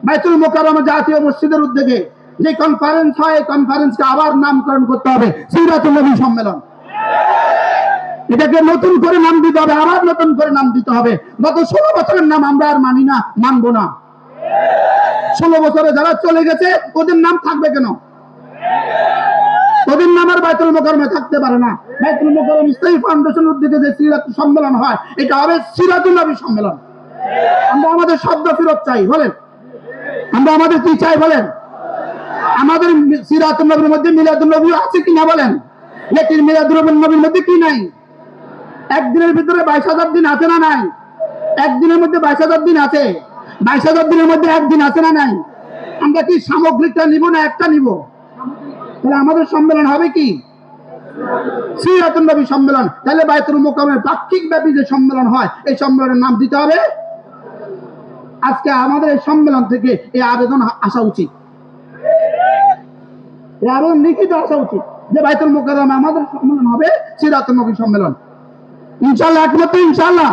বাইতুল মুকাররমা জাতীয় মসজিদের উদ্যোগে যে কনফারেন্স হয়, এই কনফারেন্সকে আবার নামকরণ করতে হবে সিরাতুন নবী সম্মেলন। এটাকে নতুন করে নাম দিতে হবে, আবার নতুন করে নাম দিতে হবে। গত 16 বছরের নাম আমরা আর মানি না, মানবো না। 16 বছরে যারা চলে গেছে ওদের নাম থাকবে কেন? ওদের নাম আর বাইতুল মুকাররমে থাকতে পারে না। বাইতুল মুকাররম ইসলামী ফাউন্ডেশন উদ্যোগে যে সিরাত সম্মেলন হয়, এটা হবে সিরাতুন নবী সম্মেলন। আমরা আমাদের শব্দ ফেরত চাই, বলেন। আমরা আমাদের কি চাই বলেন? আমাদের সিরাতুন নবীর মধ্যে মিলাদুন নবী আছে কিনা বলেন? লেকিন মিলাদুন নবীর মধ্যে কি নাই? একদিনের ভিতরে 22,000 দিন আছে না নাই? একদিনের মধ্যে 22,000 দিন আছে। 22,000 দিনের মধ্যে একদিন আছে না নাই? আমরা কি সামগ্রিকটা নিব না একটা নিব? তাহলে আমাদের সম্মেলন হবে কি? সিরাতুন নবী সম্মেলন। তাহলে বাইতুল মুকাররমের পাক্ষিক ব্যাপী যে সম্মেলন হয়, এই সম্মেলনের নাম দিতে হবে। আজকে আমাদের এই সম্মেলন থেকে এই আবেদন আসা উচিত, এই আবেদন লিখিত আসা উচিত যে বাইতুল মুকাররমে আমাদের সম্মেলন হবে সিরাতুন নবী সম্মেলন। ইনশাআল্লাহ, একমাত্র ইনশাআল্লাহ।